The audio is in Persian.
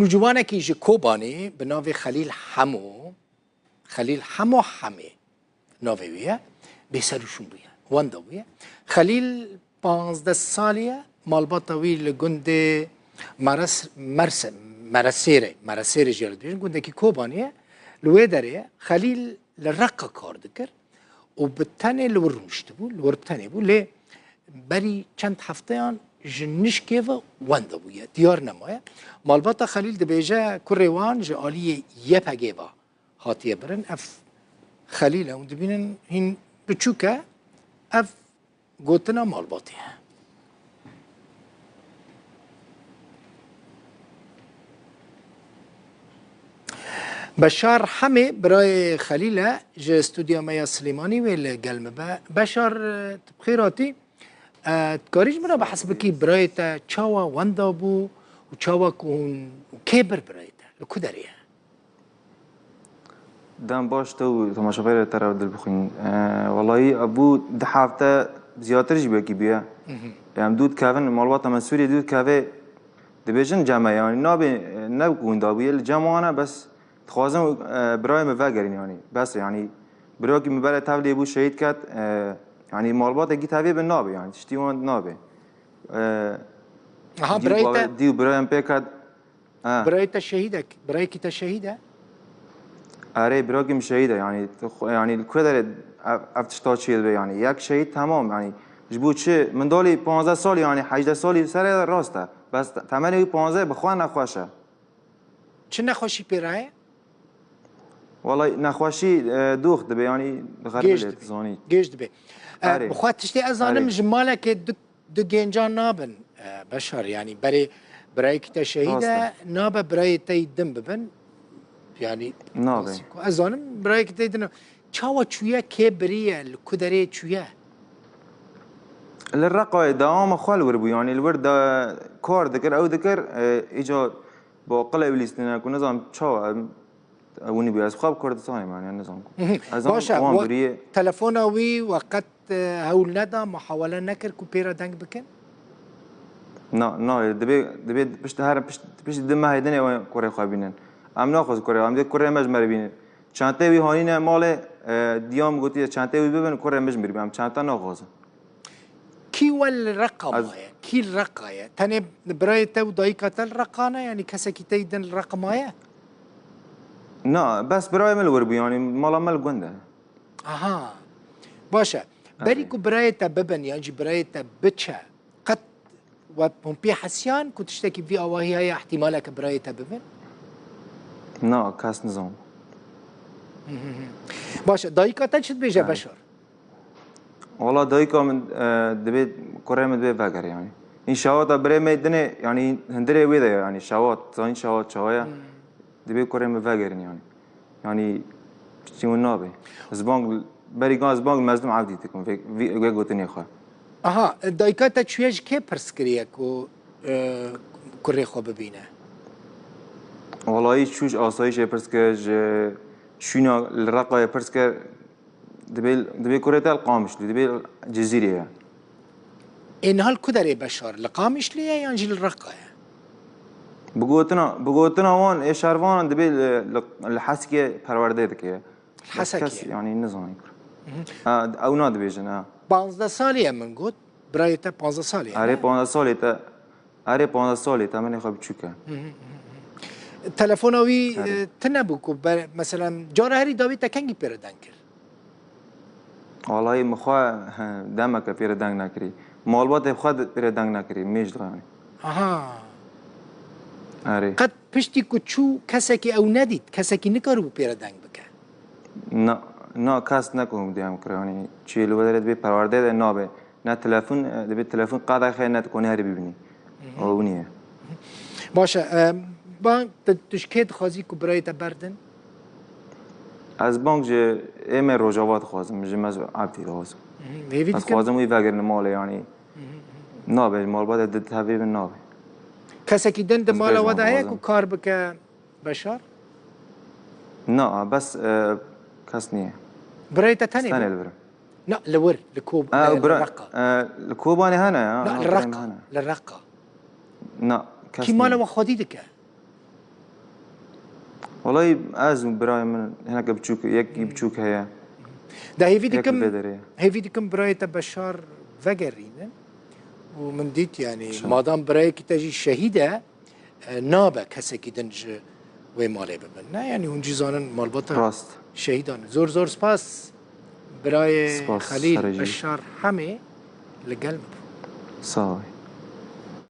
نوجوانه که جه کوبانی به ناو خلیل حمو حمه ناوی ویه بسرشون بیه وانده بیه خلیل 15 سالیه مالباتا وی لگند مرسیره جلد بیشن گنده که کوبانیه لوی داره خلیل لرقه کار دکر و بتنه لور مشته بو لور بتنه بو لی بری چند هفته آن جنش که و وانده بویه دیار نمایه مالباتا خلیل دبیجه کروان جالیه یه پگه با هاتیه برن اف خلیل اون دبینن هین بچوکه اف گوتنا مالباتیه بشار همه برای خلیله جه استودیو میا سلیمانی ویل گلمه بشار خیراتی کاریج مرا بحسب کی برای تا چاوا وندا بو و چاوا کون کبر برای تا لکودریه دام باش تو تماشاگر ترى دل بخين والله ابو دحافته زياتر جبه كي بيا يعني دود كافن مالوات من سوريا دود كافي دبيجن جامعه يعني نبكون دابي الجامعه بس خوازم براي مفاجرين يعني بس يعني براكي مبالغ تابلي ابو شهيد كات يعني مالبات اجي تابي بالنابي يعني تشتيون نابي برايتا ديو براي بيكات برايتا شهيدك برايكي تشهيده آره براكي مشهيده يعني الكودر افتشتات شيء يعني ياك شهيد تمام يعني جبوت شيء من دولي 15 سال يعني 18 سال سر راسته بس ثمانية 15 بخوان نخوشه چه نخوشی پیراه؟ والله نخوشی دوخت دبی يعني غربله زانی گیج دبی بخواد تشتی از آنم جماله که دو گنجان نابن بشر يعني برای که شهیده نابه برای تیدم ببن يعني نابه از آنم برای که تیدم چاوا چویا که بریه لکدره چویا الرقة دوام خال وربو يعني الورد كار ذكر أو ذكر إيجاد بقلة إبليسنا كنا نظام شو وني بياس خاب كردستاني يعني نظام باشا تلفونا وي وقت هول ندا محاولة نكر كوبيرا دنگ بكن نا دبي بشت هر بشت دم هيدني كوري خابينن ام ناخذ كوري ام دي كوري مجمر بين چانته وي هانينا مال ديام گوتي چانته وي ببن كوري مجمر بيام چانته ناخذ كي والرقم كي الرقاية تاني برايته ودايكة الرقانة يعني كسكي تيدن الرقماية نا بس براي ملوربو يعني مالا مال گنده اها باشا بريكو برايته ببن يعني برايته بتشا قد وبي حسيان كنت تشتكي في اواهي هي احتمالك برايته ببن نا كاس نظام باشا دايكة تشت بيجا بشر والله دايكا من دبيت كوري من دبيت فاكر يعني إن شاوات بري ميدني يعني هندري ويدا يعني شاوات زين شاوات شوايا دبيت كوري من فاكر يعني تشيون نابي زبانغ بري كان زبانغ مزدوم عودي تكون في قوتني خا اها دايكا تشويج كي برسكريك و كوري خو ببينه والله شوش آسایش برسكج شونا الرقة برسكر دبي كوريتا القامش دبي جزيرة إن هالكدري بشر لقامش ليه يعني الرقة بقولتنا وان إيش عرفان دبي الحسكية پرورده دكية الحسكية يعني النظام أو ناد بيجن 15 سالية من قلت برايته 15 سالية أري 15 سالية من يخاب تشوكه تلفونوي تنبوكو مثلا جاره هري داوي تكنجي بيردانكر والله مخوا دمك بير دنگ نکری مالبات بخواد بير دنگ نکری میش يعني اها آره قد پشتی کوچو کسکی او ندید کسکی نکارو بير دنگ بکن نه کس نکوم دیم کرانی چی لو بدرد بی پرورده ده نابه نه تلفن دبی تلفن قاعده خیر نه تکونی هری ببینی او نیه باشه بانک تشکید خازی کو برای تبردن از بانک جه ایم روجاوات خوازم جه مز عبدی خوازم از خوازم وی وگر نماله يعني نابه مال باید دد تحویب نابه کسی دند مال وضعه کو کار بکه بشار نه بس کس نیه برای تنی استنى البرم لا لور لكوب للرقة الكوباني هنا لا للرقة لا كي ماله وخديدك والله از برای من هناك بچوك يكي بچوك هيا ده هيفي ديكم البدرية. هيفي ديكم براي بشار وقرينا ومن ديت يعني مادام براي كي تجي شهيدة نابا كسا كي دنج ومالي ببنا يعني ونجي زانن مال بطل راست شهيدان زور زور سباس براي سپاس خليل سرجي. بشار حمي لقلب صاحي